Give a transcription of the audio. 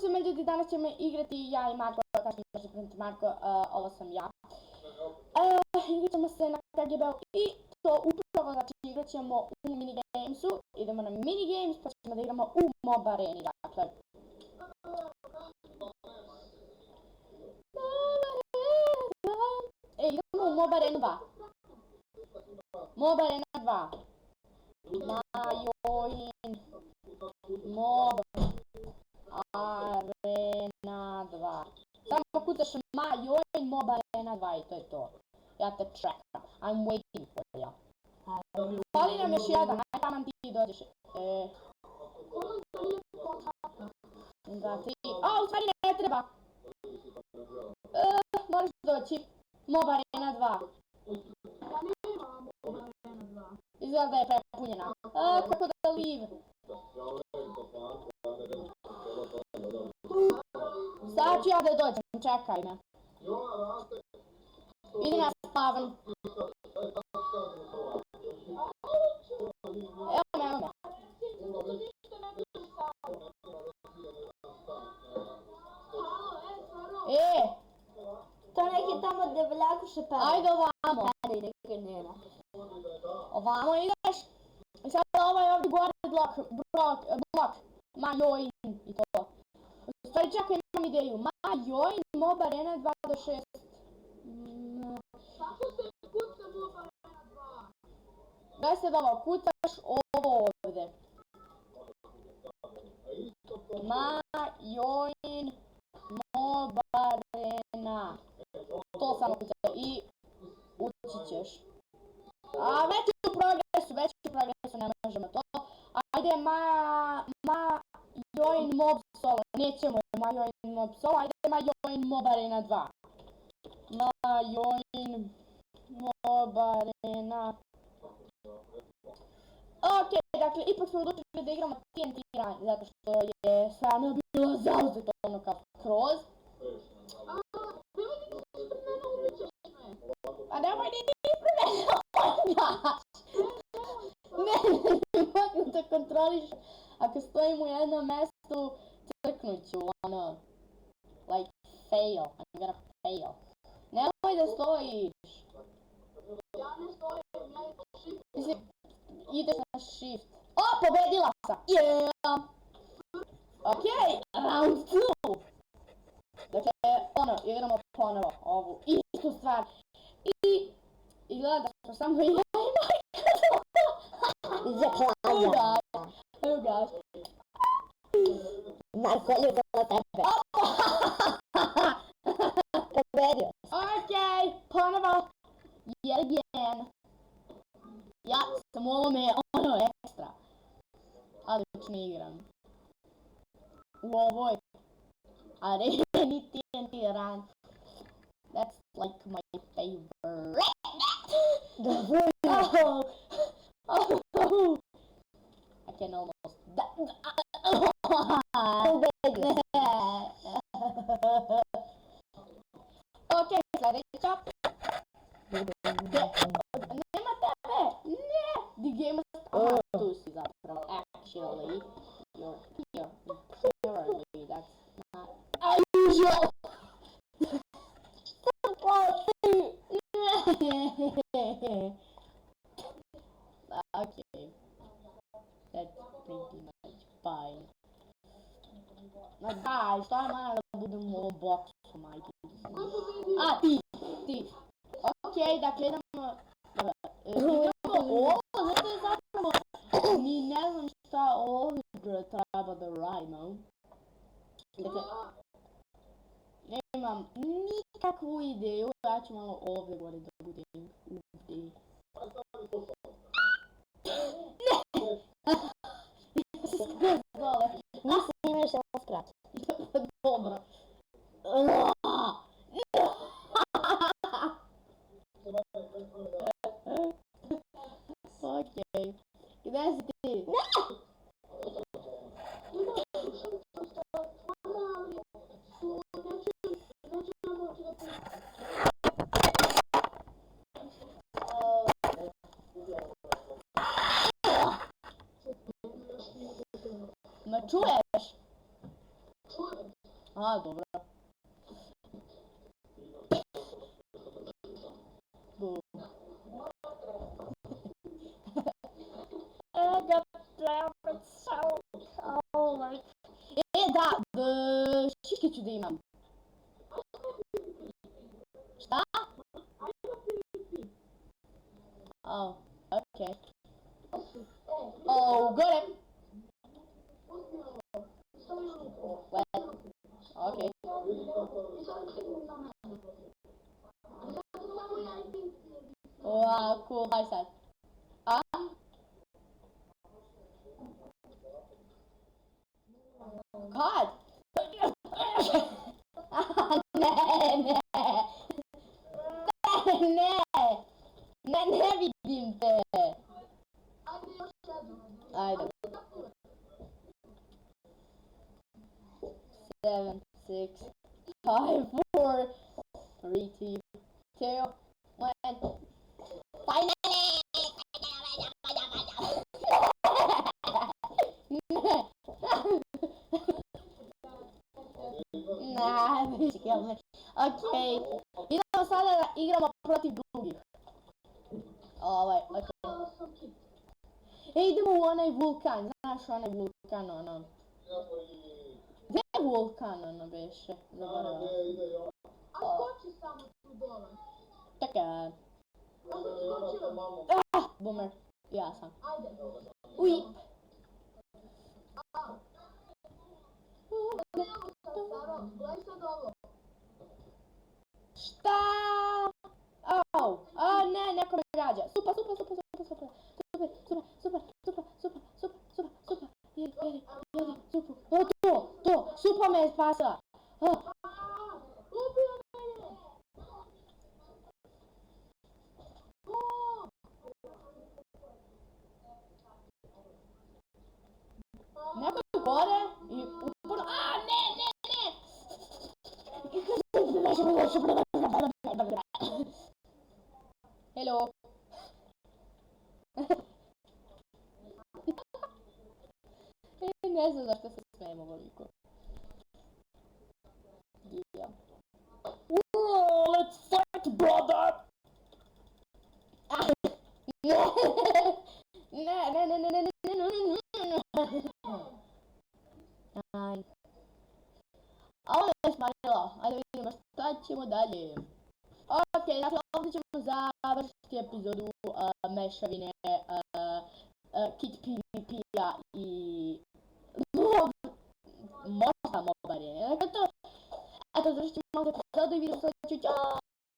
se međutim, danas ćemo igrati ja i Marko, kao što možete pratiti Marko, ovo sam ja. Igrat ćemo se na KGB-u i to upravo, znači igrat ćemo u minigamesu, idemo na minigames pa ćemo da igramo u Mob Areni, dakle. Idemo u Mob Arenu 2. Mob Arena 2. Majoin Mob Arena 2. Samo kucaš Majoin Mob Arena 2 i to je to. Ja te čekam. I'm waiting for you. Fali nam još jedan, aj taman ti dođeš. Da ti... A, u stvari ne treba. Moraš doći. Mob Arena 2. Izgleda da je prepunjena. Kako da leave? Sad ću ja da dođem, čekaj me. Idi na spawn. Evo me, evo me. To neki tamo devljakuše peva. Ajde ovamo. Ajde, neka nema. Ovamo ideš. I sad ovaj ovdje gore blok. Majoin i to. U stvari čekaj, imam ideju. Majoin Mob Arena 2 do 6. Kako se kuca Mob Arena 2? Gledaj se ovo, kucaš ovo ovdje. Majoin Mob Arena. To samo kucaj i ući ćeš. A već u progresu ne možemo to. Ajde Majoin Mob Solo, nećemo Majoin Mob Solo, ajde Majoin Mob Arena 2. Majoin Mob Arena. Ok, dakle, ipak smo odlučili da igramo TNT run, zato što je strana bila zauzeto ono kao kroz. A nemoj ni ti ispred mene odnaš! Ne mogu da kontroliš. Ako stojim u jednom mjestu, crknut ću, ono, like, fail, I'm gonna fail. Nemoj da stojiš. Ja ne stojim, ja idem shift. Mislim, ideš na shift. O, pobedila sam! Yeah! Ok, round 2! Dakle, ono, igramo ponovo ovu istu stvar. I gleda da smo samo ja i Marko. Zaklanja. Oh gosh. Marko, ljubav na tebe. Pobedio. Ok, ponovo. Yet again. Ja sam u ovome ono ekstra. Ali već ne igram. U ovoj areni TNT run. That's like my favorite. Oh. Oh. I can almost Pobedio. Ok, sljedeća. Nema tebe! Ne! The game is... Aha, tu si zapravo. Actually, you're here. Apparently, that's not unusual. Okay. That's pretty much fine. Ma dai, sto male da budem u ovom boksu, majke. A, ti. Ok, dakle idemo... Idemo ovo, zato je zapravo... Ni ne znam šta ovdje treba da radimo. Dakle... Nemam nikakvu ideju, ja ću malo ovdje gore da budem ovdje. Ne! Ja se skroz dole. Nisam imaš samo skrat. Dobro. Okej. Gdje si ti? Me čuješ? Čujem. A, dobro. Boom. Da, šiške ću da imam. Šta? Oh, okej. Oh, gore! Wet. Okej. Wow, cool, haj sad. A? Kad? Ne. Ne vidim te. Ajde. 7, 6, 5, 4, 3, 2, 1. Finally! Nah, neće kill me. Okej. Idemo sada da igramo protiv drugih. Okej. Idemo u onaj vulkan, znaš onaj vulkan, ono. Gdje je vulkan, ono, beše? Zaboravila sam. A skoči samo tu dole. Čekaj. Ja sam skočila. Boomer. Ja sam. Ajde. Uip. Evo sad, Saro, gledaj sad ovo. Šta? Au. Ne, neko me gađa. Super. Jedi, supu. To, supa me je spasila. Ubio mene! Neko je gore i uporno... Ne! Hello. Ne znam zašto se smijemo veliko. Yeah. Let's fight, brother! Ne. A ovo je smanjilo. Ajde vidimo šta ćemo dalje. Okej, dakle ovdje ćemo završiti epizodu mešavine Kit PvP-a i možda mobare. Eto, završit ćemo ovdje epizodu i vidimo sljedeću. Ćao!